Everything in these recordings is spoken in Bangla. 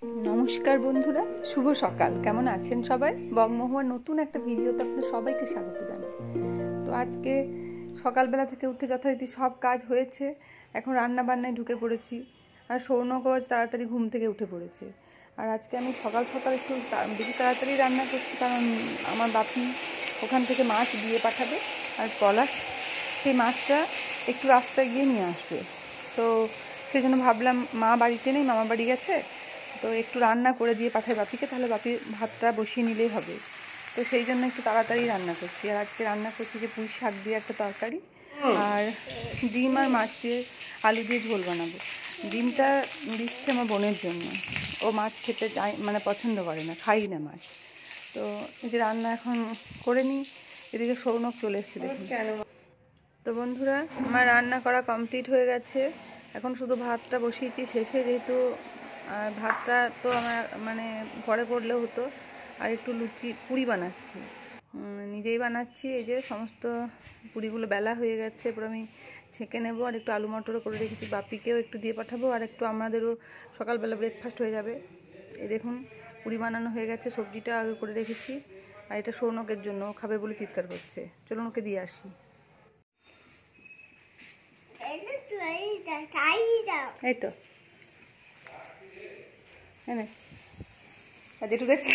নমস্কার বন্ধুরা, শুভ সকাল। কেমন আছেন সবাই? বঙ্গমহুয়ার নতুন একটা ভিডিওতে আপনাদের সবাইকে স্বাগত জানাই। তো আজকে সকালবেলা থেকে উঠে যথারীতি সব কাজ হয়েছে, এখন রান্না বান্নায় ঢুকে পড়েছি। আর সৌনকও আজ তাড়াতাড়ি ঘুম থেকে উঠে পড়েছে। আর আজকে আমি সকাল সকাল একটু বেশি তাড়াতাড়ি রান্না করছি, কারণ আমার বাপি ওখান থেকে মাছ দিয়ে পাঠাবে, আর পলাশ সেই মাছটা একটু রাস্তায় গিয়ে নিয়ে আসবে। তো সেই জন্য ভাবলাম মা বাড়িতে নেই, মামা বাড়ি গেছে, তো একটু রান্না করে দিয়ে পাঠাই বাপিকে, তাহলে বাপি ভাতটা বসিয়ে নিলেই হবে। তো সেই জন্য একটু তাড়াতাড়ি রান্না করছি। আর আজকে রান্না করছি যে পুঁই শাক দিয়ে একটা তরকারি, আর ডিম আর মাছ দিয়ে আলু দিয়ে ঝোল বানাবো। ডিমটা দিচ্ছে আমার বোনের জন্য, ও মাছ খেতে চায়, মানে পছন্দ করে না, খাই না মাছ। তো এই যে রান্না এখন করে নিই। এদিকে সৌনক চলে এসছে দেখুন। তো বন্ধুরা, আমার রান্না করা কমপ্লিট হয়ে গেছে। এখন শুধু ভাতটা বসিয়েছি শেষে, যেহেতু ভাতটা তো আমার মানে পরে করলেও হতো। আর একটু পুরি বানাচ্ছি, নিজেই বানাচ্ছি। এই যে সমস্ত পুরিগুলো বেলা হয়ে গেছে, এরপর আমি ছেঁকে নেবো। আর একটু আলু মটরও করে রেখেছি, বাপিকেও একটু দিয়ে পাঠাবো, আর একটু আমাদেরও সকালবেলা ব্রেকফাস্ট হয়ে যাবে। এই দেখুন পুরি বানানো হয়ে গেছে, সবজিটা আগে করে রেখেছি। আর এটা সৌনকের জন্য, খাবে বলে চিৎকার করছে। চলুন ওকে দিয়ে আসি। এই তো একটু দেখছে,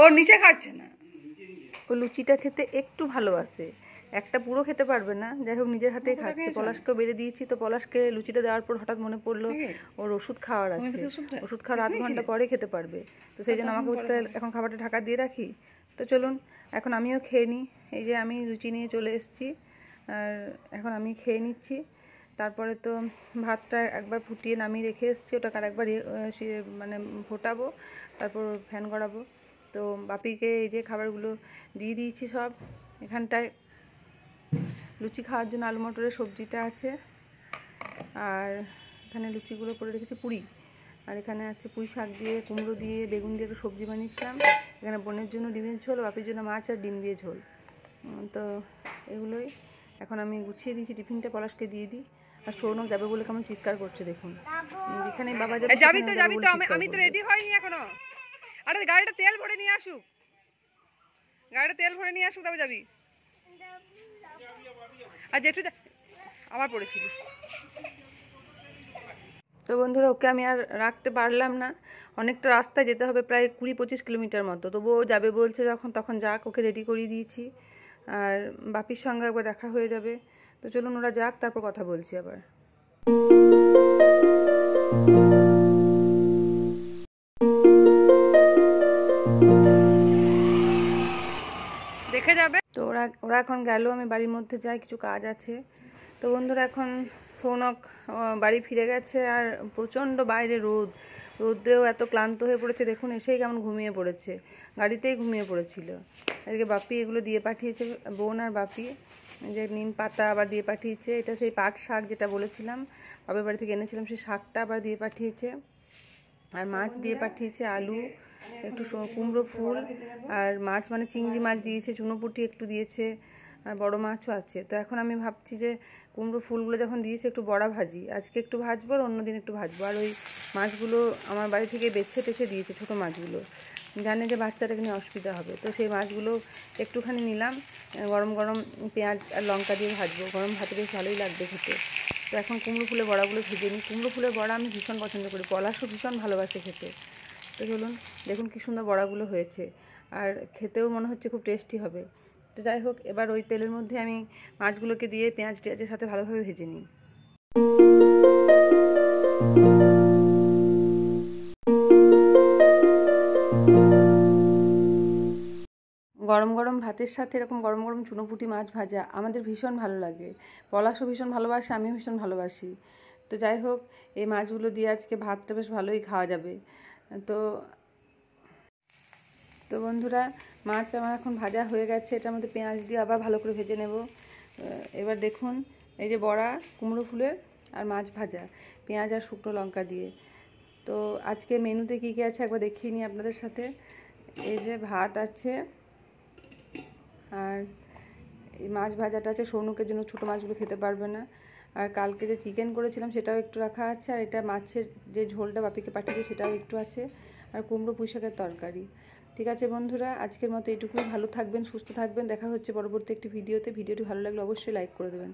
ও নিচে খাচ্ছে না। ও লুচিটা খেতে একটু ভালোবাসে, একটা পুরো খেতে পারবে না। যাই হোক, নিজের হাতেই খাচ্ছে। পলাশকেও বেড়ে দিয়েছি, তো পলাশকে লুচিটা দেওয়ার পর হঠাৎ মনে পড়লো ওর ওষুধ খাওয়ার আছে, ওষুধ খাওয়ার আধ ঘন্টা পরে খেতে পারবে। তো সেই জন্য আমাকে বলতে এখন খাবারটা ঢাকা দিয়ে রাখি। তো চলুন এখন আমিও খেয়ে নিই। এই যে আমি লুচি নিয়ে চলে এসেছি, আর এখন আমি খেয়ে নিচ্ছি। তারপরে তো ভাতটা একবার ফুটিয়ে নামিয়ে রেখে এসেছি, ওটাকে আরেকবার মানে ফোটাবো, তারপর ফ্যান করাবো। তো বাপিকে এই যে খাবারগুলো দিয়ে দিয়েছি সব। এখানটায় লুচি খাওয়ার জন্য আলু মটরের সবজিটা আছে, আর এখানে লুচিগুলো করে রেখেছি পুরি। আর এখানে আছে পুঁই শাক দিয়ে, কুমড়ো দিয়ে, বেগুন দিয়ে একটা সবজি বানিয়েছিলাম। এখানে বোনের জন্য ডিমের ঝোল, বাপির জন্য মাছ আর ডিম দিয়ে ঝোল। তো এগুলোই এখন আমি গুছিয়ে দিয়েছি, টিফিনটা পলাশকে দিয়ে দিই। আর সৌনক যাবে বলে কেমন চিৎকার করছে দেখুন। যেখানে বাবা যাবে, যাবি তো আমি তো রেডি হয়নি এখনো। আরে গাড়িটা তেল ভরে নিয়ে আসুক, তবে যাবি। আর জেঠু আবার পড়েছিলিস। তো বন্ধুরা, ওকে আমি আর রাখতে পারলাম না, অনেকটা রাস্তায় যেতে হবে, প্রায় 20-25 কিলোমিটার মতো। তবুও যাবে বলছে যখন, তখন যাক, ওকে রেডি করিয়ে দিয়েছি। আর বাপির সঙ্গে একবার দেখা হয়ে যাবে। তো চলুন ওরা যাক, তারপর কথা বলছি আবার। দেখে যাবে তো ওরা এখন গেল, আমি বাড়ির মধ্যে যাই, কিছু কাজ আছে। তো বন্ধুরা, এখন সৌনক বাড়ি ফিরে গেছে, আর প্রচণ্ড বাইরে রোদেও এত ক্লান্ত হয়ে পড়েছে দেখুন। এসেই কেমন ঘুমিয়ে পড়েছে, গাড়িতেই ঘুমিয়ে পড়েছিল। এদিকে বাপি এগুলো দিয়ে পাঠিয়েছে, বোন আর বাপি, যে নিম পাতা আবার দিয়ে পাঠিয়েছে। এটা সেই পাট শাক যেটা বলেছিলাম, বাপের বাড়ি থেকে এনেছিলাম, সেই শাকটা আবার দিয়ে পাঠিয়েছে। আর মাছ দিয়ে পাঠিয়েছে, আলু, একটু কুমড়ো ফুল, আর মাছ মানে চিংড়ি মাছ দিয়েছে, চুনোপুটি একটু দিয়েছে, আর বড় মাছও আছে। তো এখন আমি ভাবছি যে কুমড়ো ফুলগুলো যখন দিয়েছে একটু বড়া ভাজি, আজকে একটু ভাজবো আর অন্যদিন একটু ভাজবো। আর ওই মাছগুলো আমার বাড়ি থেকে বেছে দিয়েছে, ছোটো মাছগুলো, জানে যে বাচ্চাটাকে নিয়ে অসুবিধা হবে। তো সেই মাছগুলো একটুখানি নিলাম, গরম গরম পেঁয়াজ আর লঙ্কা দিয়ে ভাজবো, গরম ভাতে বেশ ভালোই লাগবে খেতে। তো এখন কুমড়ো ফুলের বড়াগুলো ভেজে নিই। কুমড়ো ফুলের বড়া আমি ভীষণ পছন্দ করি, পলাশও ভীষণ ভালোবাসে খেতে। তো চলুন, দেখুন কী সুন্দর বড়াগুলো হয়েছে, আর খেতেও মনে হচ্ছে খুব টেস্টি হবে। তো যাই হোক, এবার ওই তেলের মধ্যে আমি মাছগুলোকে দিয়ে পেঁয়াজ টেঁয়াজের সাথে ভালোভাবে ভেজে নিই। গরম গরম ভাতের সাথে এরকম গরম গরম চুনোপুঁটি মাছ ভাজা আমাদের ভীষণ ভালো লাগে। পলাশও ভীষণ ভালোবাসে, আমিও ভীষণ ভালোবাসি। তো যাই হোক, এই মাছগুলো দিয়ে আজকে ভাতটা বেশ ভালোই খাওয়া যাবে। তো বন্ধুরা, মাছ আমার এখন ভাজা হয়ে গেছে, এটার মধ্যে পেঁয়াজ দিয়ে আবার ভালো করে ভেজে নেব। এবার দেখুন, এই যে বড়া, কুমড়ো ফুলের আর মাছ ভাজা, পেঁয়াজ আর শুকনো লঙ্কা দিয়ে। তো আজকে মেনুতে কী কী আছে একবার দেখিয়ে নিই আপনাদের সাথে। এই যে ভাত আছে, আর এই মাছ ভাজাটা আছে, সৌনুকের জন্য ছোটো মাছগুলো খেতে পারবে না। আর কালকে যে চিকেন করেছিলাম সেটাও একটু রাখা আছে, আর এটা মাছের যে ঝোলটা বাপিকে পাঠিয়েছে সেটাও একটু আছে, আর কুমড়ো পুঁই শাকের তরকারি। ঠিক আছে বন্ধুরা, আজকের মতো এটুকুই। ভালো থাকবেন, সুস্থ থাকবেন। দেখা হচ্ছে পরবর্তী একটি ভিডিওতে। ভিডিওটি ভালো লাগলে অবশ্যই লাইক করে দেবেন।